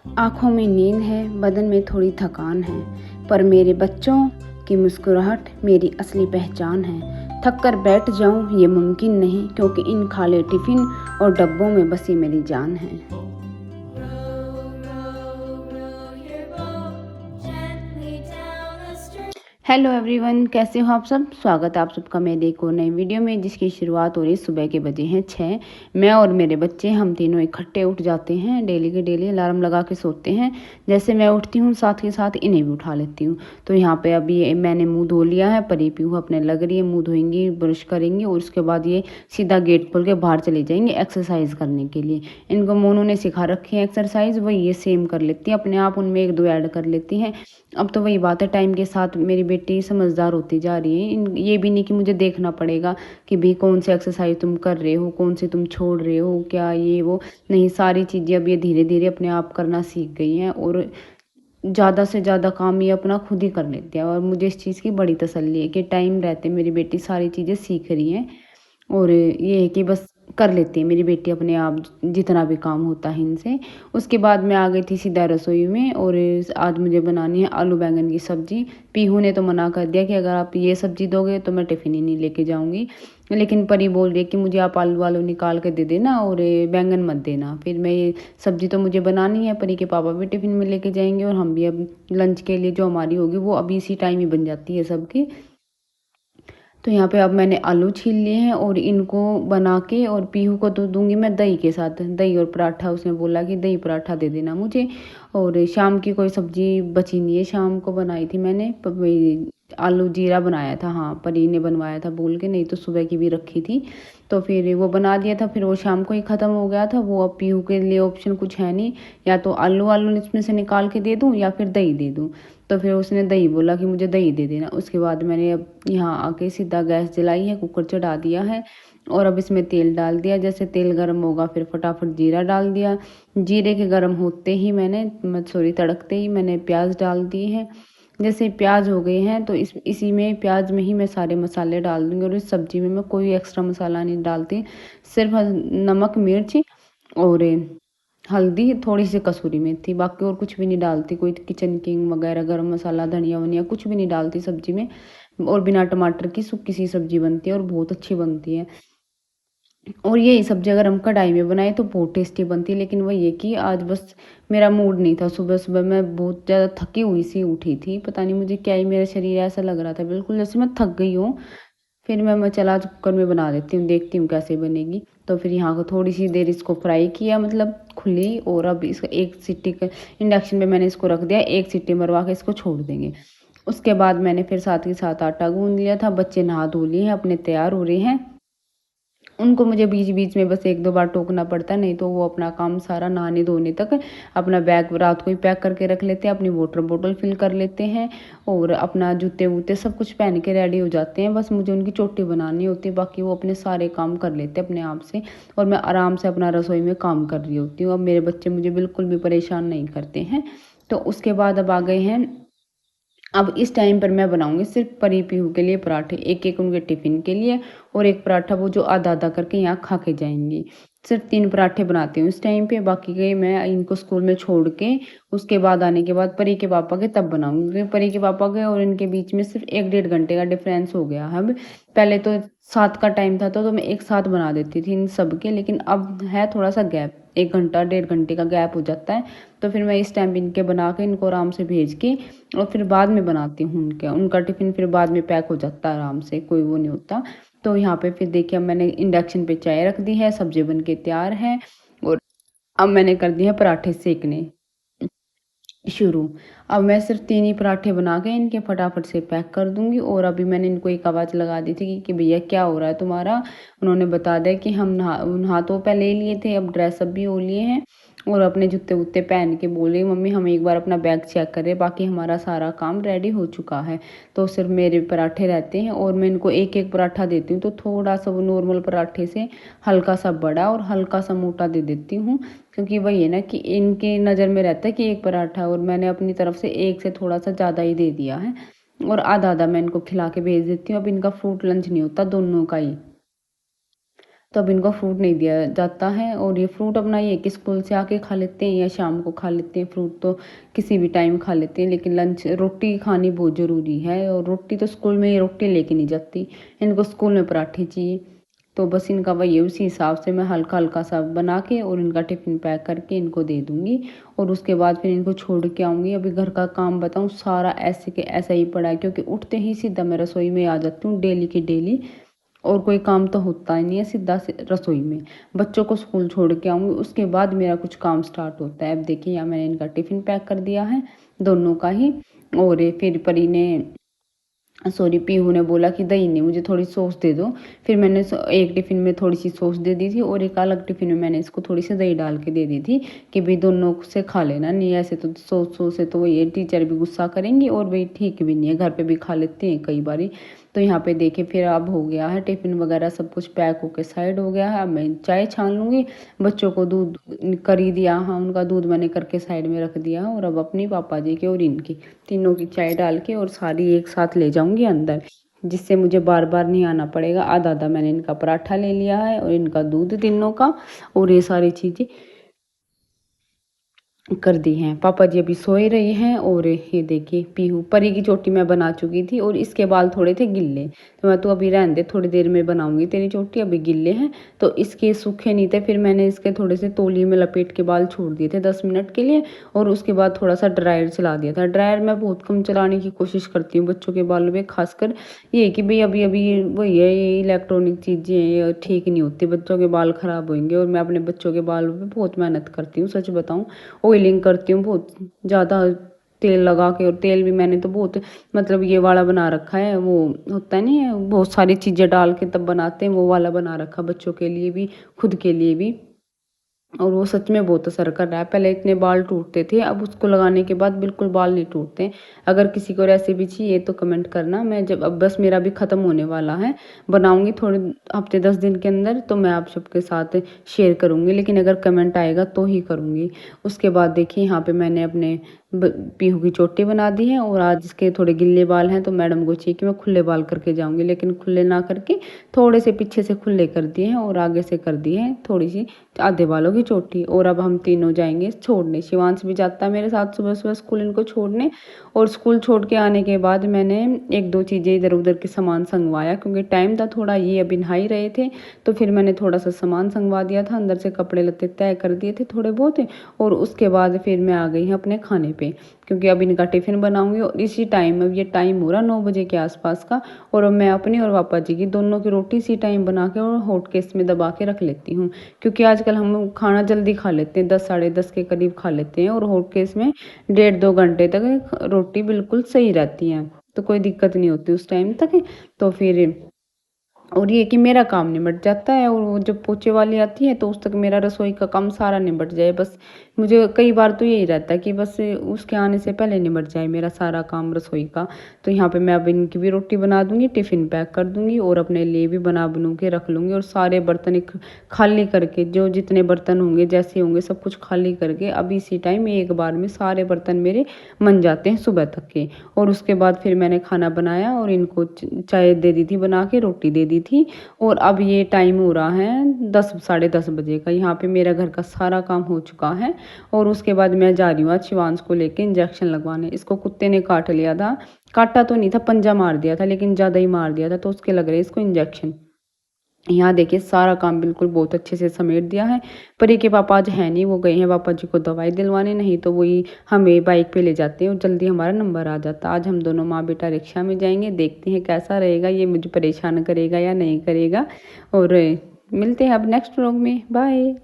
आँखों में नींद है, बदन में थोड़ी थकान है, पर मेरे बच्चों की मुस्कुराहट मेरी असली पहचान है। थक कर बैठ जाऊं ये मुमकिन नहीं, क्योंकि इन खाली टिफ़िन और डब्बों में बसी मेरी जान है। हेलो एवरीवन, कैसे हो आप सब। स्वागत है आप सबका मेरे एक और नई वीडियो में, जिसकी शुरुआत हो रही सुबह के बजे हैं 6। मैं और मेरे बच्चे हम तीनों इकट्ठे उठ जाते हैं। डेली के डेली अलार्म लगा के सोते हैं। जैसे मैं उठती हूँ साथ के साथ इन्हें भी उठा लेती हूँ। तो यहाँ पे अभी मैंने मुंह धो लिया है, परी पीहू अपने लग रही है, मुंह धोएंगी, ब्रश करेंगी और उसके बाद ये सीधा गेट खोल के बाहर चले जाएंगे एक्सरसाइज करने के लिए। इनको मोनू ने सिखा रखी है एक्सरसाइज, वही ये सेम कर लेती है अपने आप, उनमें एक दो ऐड कर लेती हैं। अब तो वही बात है, टाइम के साथ मेरी बेटी समझदार होती जा रही है। ये भी नहीं कि मुझे देखना पड़ेगा कि भाई कौन सी एक्सरसाइज तुम कर रहे हो, कौन सी तुम छोड़ रहे हो, क्या ये वो नहीं। सारी चीज़ें अब ये धीरे धीरे अपने आप करना सीख गई हैं और ज़्यादा से ज़्यादा काम ये अपना खुद ही कर लेती है। और मुझे इस चीज़ की बड़ी तसल्ली है कि टाइम रहते मेरी बेटी सारी चीज़ें सीख रही है। और ये है कि बस कर लेती है मेरी बेटी अपने आप जितना भी काम होता है इनसे। उसके बाद मैं आ गई थी सीधा रसोई में और आज मुझे बनानी है आलू बैंगन की सब्ज़ी। पीहू ने तो मना कर दिया कि अगर आप ये सब्ज़ी दोगे तो मैं टिफ़िन ही नहीं लेके जाऊंगी, लेकिन परी बोल रही है कि मुझे आप आलू वालू निकाल के दे देना और बैंगन मत देना। फिर मैं ये सब्ज़ी तो मुझे बनानी है, परी के पापा भी टिफ़िन में लेके जाएंगे और हम भी अब लंच के लिए जो हमारी होगी वो अभी इसी टाइम ही बन जाती है सबकी। तो यहाँ पे अब मैंने आलू छील लिए हैं और इनको बना के और पीहू को तो दूंगी मैं दही के साथ, दही और पराठा। उसने बोला कि दही पराठा दे देना मुझे। और शाम की कोई सब्जी बची नहीं है, शाम को बनाई थी मैंने वही आलू जीरा बनाया था। हाँ, परी ने बनवाया था बोल के, नहीं तो सुबह की भी रखी थी। तो फिर वो बना दिया था, फिर वो शाम को ही ख़त्म हो गया था। वो अब पीहू के लिए ऑप्शन कुछ है नहीं, या तो आलू आलू इसमें से निकाल के दे दूँ या फिर दही दे दूँ। तो फिर उसने दही बोला कि मुझे दही दे देना। उसके बाद मैंने अब यहाँ आके सीधा गैस जलाई है, कुकर चढ़ा दिया है और अब इसमें तेल डाल दिया। जैसे तेल गर्म होगा फिर फटाफट जीरा डाल दिया। जीरे के गर्म होते ही तड़कते ही मैंने प्याज डाल दिए हैं। जैसे प्याज हो गए हैं तो इसी में प्याज में ही मैं सारे मसाले डाल दूँगी और इस सब्ज़ी में मैं कोई एक्स्ट्रा मसाला नहीं डालती। सिर्फ नमक, मिर्च और हल्दी, थोड़ी सी कसूरी मेथी, बाकी और कुछ भी नहीं डालती। कोई किचन किंग वगैरह गरम मसाला, धनिया वनिया कुछ भी नहीं डालती सब्ज़ी में। और बिना टमाटर की सूखी सी सब्ज़ी बनती है और बहुत अच्छी बनती है। और यही सब्ज़ी अगर हम कढ़ाई में बनाए तो बहुत टेस्टी बनती है। लेकिन वही है कि आज बस मेरा मूड नहीं था। सुबह सुबह मैं बहुत ज़्यादा थकी हुई सी उठी थी, पता नहीं मुझे क्या ही, मेरा शरीर ऐसा लग रहा था बिल्कुल जैसे मैं थक गई हूँ। फिर मैं चला आज कुकर में बना देती हूँ, देखती हूँ कैसे बनेगी। तो फिर यहाँ को थोड़ी सी देर इसको फ्राई किया, मतलब खुली। और अब इसको एक सीटी इंडक्शन पे मैंने इसको रख दिया, एक सीटी मरवा के इसको छोड़ देंगे। उसके बाद मैंने फिर साथ के साथ आटा गूंद लिया था। बच्चे नहा धो लिए हैं, अपने तैयार हो रहे हैं। उनको मुझे बीच बीच में बस एक दो बार टोकना पड़ता है, नहीं तो वो अपना काम सारा नहाने धोने तक अपना बैग रात को ही पैक करके रख लेते हैं, अपनी वाटर बोतल फिल कर लेते हैं और अपना जूते वूते सब कुछ पहन के रेडी हो जाते हैं। बस मुझे उनकी चोटी बनानी होती है, बाकी वो अपने सारे काम कर लेते हैं अपने आप से। और मैं आराम से अपना रसोई में काम कर रही होती हूँ। अब मेरे बच्चे मुझे बिल्कुल भी परेशान नहीं करते हैं। तो उसके बाद अब आ गए हैं, अब इस टाइम पर मैं बनाऊंगी सिर्फ परी पीहू के लिए पराठे, एक एक उनके टिफ़िन के लिए और एक पराठा वो जो आधा आधा करके यहाँ खा के जाएंगी। सिर्फ 3 पराठे बनाती हूँ इस टाइम पे, बाकी के मैं इनको स्कूल में छोड़ के उसके बाद आने के बाद परी के पापा के तब बनाऊंगी, क्योंकि परी के पापा के और इनके बीच में सिर्फ 1 डेढ़ घंटे का डिफरेंस हो गया है अब। पहले तो 7 का टाइम था तो मैं एक साथ बना देती थी इन सब के, लेकिन अब है थोड़ा सा गैप, 1 घंटा डेढ़ घंटे का गैप हो जाता है। तो फिर मैं इस टाइम इनके बना के इनको आराम से भेज के और फिर बाद में बनाती हूँ उनका टिफ़िन, फिर बाद में पैक हो जाता है आराम से, कोई वो नहीं होता। तो यहाँ पे फिर देखिए अब मैंने इंडक्शन पे चाय रख दी है, सब्जी बन के तैयार है और अब मैंने कर दिए हैं पराठे सेकने शुरू। अब मैं सिर्फ 3 ही पराठे बना के इनके फटाफट से पैक कर दूंगी। और अभी मैंने इनको एक आवाज़ लगा दी थी कि भैया क्या हो रहा है तुम्हारा। उन्होंने बता दिया कि हम नहा तो पहले ही लिए थे, अब ड्रेसअप भी हो लिए हैं और अपने जूते वूते पहन के बोले मम्मी हम एक बार अपना बैग चेक करें, बाकी हमारा सारा काम रेडी हो चुका है। तो सिर्फ मेरे पराठे रहते हैं और मैं इनको एक एक पराठा देती हूँ, तो थोड़ा सा वो नॉर्मल पराठे से हल्का सा बड़ा और हल्का सा मोटा दे देती हूँ। क्योंकि वही है ना कि इनकी नज़र में रहता है कि एक पराठा, और मैंने अपनी तरफ से एक से थोड़ा सा ज़्यादा ही दे दिया है और आधा आधा मैं इनको खिला के भेज देती हूँ। अब इनका फ्रूट लंच नहीं होता दोनों का ही। तो अब इनको फ्रूट नहीं दिया जाता है। और ये फ्रूट अपना ये कि स्कूल से आके खा लेते हैं या शाम को खा लेते हैं। फ्रूट तो किसी भी टाइम खा लेते हैं, लेकिन लंच रोटी खानी बहुत ज़रूरी है। और रोटी तो स्कूल में ये रोटी लेके नहीं जाती, इनको स्कूल में पराठे चाहिए। तो बस इनका वही है, उसी हिसाब से मैं हल्का हल्का सा बना के और इनका टिफ़िन पैक करके इनको दे दूँगी। और उसके बाद फिर इनको छोड़ के आऊँगी। अभी घर का काम बताऊँ, सारा ऐसे के ऐसा ही पड़ा है, क्योंकि उठते ही सीधा मैं रसोई में आ जाती हूँ डेली की डेली। और कोई काम तो होता ही नहीं है, सीधा से रसोई में। बच्चों को स्कूल छोड़ के आऊँगी, उसके बाद मेरा कुछ काम स्टार्ट होता है। अब देखिए यहाँ मैंने इनका टिफ़िन पैक कर दिया है, दोनों का ही। और ये फिर परी ने सॉरी पीहू ने बोला कि दही नहीं, मुझे थोड़ी सॉस दे दो। फिर मैंने एक टिफ़िन में थोड़ी सी सॉस दे दी थी और एक अलग टिफ़िन में मैंने इसको थोड़ी सी दही डाल के दे दी थी कि भाई दोनों से खा लेना। नहीं ऐसे तो सॉस सॉस से तो ये टीचर भी गुस्सा करेंगी और भाई ठीक भी नहीं है, घर पे भी खा लेते हैं कई बारी। तो यहाँ पे देखिए फिर अब हो गया है टिफ़िन वगैरह सब कुछ पैक होके साइड हो गया है। अब मैं चाय छान लूँगी। बच्चों को दूध कर ही दिया, हाँ उनका दूध मैंने करके साइड में रख दिया है। और अब अपनी पापा जी के और इनकी तीनों की चाय डाल के और सारी एक साथ ले जाऊँगी अंदर, जिससे मुझे बार बार नहीं आना पड़ेगा। आधा आधा मैंने इनका पराठा ले लिया है और इनका दूध तीनों का और ये सारी चीज़ें कर दी हैं। पापा जी अभी सोए रहे हैं। और ये देखिए पीहू परी की चोटी मैं बना चुकी थी और इसके बाल थोड़े थे गिल्ले, तो मैं तो अभी रहने दे, थोड़ी देर में बनाऊंगी तेरी चोटी, अभी गिल्ले हैं। तो इसके सूखे नहीं थे, फिर मैंने इसके थोड़े से तौलिए में लपेट के बाल छोड़ दिए थे 10 मिनट के लिए। और उसके बाद थोड़ा सा ड्रायर चला दिया था। ड्रायर मैं बहुत कम चलाने की कोशिश करती हूँ बच्चों के बालों में, खासकर ये कि भाई अभी अभी वही है, ये इलेक्ट्रॉनिक चीज़ें ये ठीक नहीं होती, बच्चों के बाल ख़राब होंगे। और मैं अपने बच्चों के बालों पर बहुत मेहनत करती हूँ, सच बताऊँ ऑयलिंग करती हूँ बहुत ज़्यादा, तेल लगा के। और तेल भी मैंने तो बहुत मतलब ये वाला बना रखा है, वो होता है नहीं, बहुत सारी चीज़ें डाल के तब बनाते हैं, वो वाला बना रखा बच्चों के लिए भी खुद के लिए भी। और वो सच में बहुत असर कर रहा है। पहले इतने बाल टूटते थे, अब उसको लगाने के बाद बिल्कुल बाल नहीं टूटते। अगर किसी को रेसिपी चाहिए तो कमेंट करना। मैं जब अब बस मेरा भी ख़त्म होने वाला है, बनाऊंगी थोड़े हफ्ते 10 दिन के अंदर, तो मैं आप सबके साथ शेयर करूंगी। लेकिन अगर कमेंट आएगा तो ही करूंगी। उसके बाद देखिए यहाँ पे मैंने अपने पीहू की चोटी बना दी है। और आज इसके थोड़े गिल्ले बाल हैं, तो मैडम को चाहिए कि मैं खुले बाल करके जाऊंगी, लेकिन खुले ना करके थोड़े से पीछे से खुले कर दिए हैं और आगे से कर दिए हैं थोड़ी सी आधे बालों की चोटी। और अब हम तीनों जाएंगे छोड़ने, शिवांश भी जाता है मेरे साथ सुबह सुबह स्कूल इनको छोड़ने। और स्कूल छोड़ के आने के बाद मैंने एक दो चीज़ें इधर उधर के सामान संगवाया, क्योंकि टाइम था थोड़ा, ये अभी नहा ही रहे थे। तो फिर मैंने थोड़ा सा सामान संगवा दिया था, अंदर से कपड़े लत्ते तय कर दिए थे थोड़े बहुत। और उसके बाद फिर मैं आ गई हूँ अपने खाने पे, क्योंकि अब इनका टिफ़िन बनाऊंगी। और इसी टाइम, अब ये टाइम हो रहा 9 बजे के आसपास का, और अब मैं अपनी और पापा जी की दोनों की रोटी इसी टाइम बना के और हॉट केस में दबा के रख लेती हूँ। क्योंकि आजकल हम खाना जल्दी खा लेते हैं, 10 साढ़े 10 के करीब खा लेते हैं, और हॉट केस में 1.5-2 घंटे तक रोटी बिल्कुल सही रहती है, तो कोई दिक्कत नहीं होती उस टाइम तक। तो फिर और ये कि मेरा काम निबट जाता है। और वो जब पोछे वाली आती है तो उस तक मेरा रसोई का काम सारा निबट जाए। बस मुझे कई बार तो यही रहता है कि बस उसके आने से पहले निबट जाए मेरा सारा काम रसोई का। तो यहाँ पे मैं अब इनकी भी रोटी बना दूंगी, टिफ़िन पैक कर दूंगी और अपने लिए भी बना बनू के रख लूँगी। और सारे बर्तन एक खाली करके, जो जितने बर्तन होंगे जैसे होंगे सब कुछ खाली करके अभी इसी टाइम एक बार में सारे बर्तन मेरे बन जाते हैं सुबह तक के। और उसके बाद फिर मैंने खाना बनाया और इनको चाय दे दी थी बना के, रोटी दे दी थी। और अब ये टाइम हो रहा है 10 साढ़े 10 बजे का। यहाँ पे मेरा घर का सारा काम हो चुका है। और उसके बाद मैं जा रही हूँ आज शिवांश को लेके इंजेक्शन लगवाने। इसको कुत्ते ने काट लिया था, काटा तो नहीं था, पंजा मार दिया था, लेकिन ज़्यादा ही मार दिया था, तो उसके लग रहे इसको इंजेक्शन। यहाँ देखिए सारा काम बिल्कुल बहुत अच्छे से समेट दिया है। परी के पापा आज है नहीं, वो गए हैं पापा जी को दवाई दिलवाने, नहीं तो वही हमें बाइक पे ले जाते हैं और जल्दी हमारा नंबर आ जाता। आज हम दोनों माँ बेटा रिक्शा में जाएंगे, देखते हैं कैसा रहेगा, ये मुझे परेशान करेगा या नहीं करेगा। और मिलते हैं अब नेक्स्ट व्लॉग में, बाय।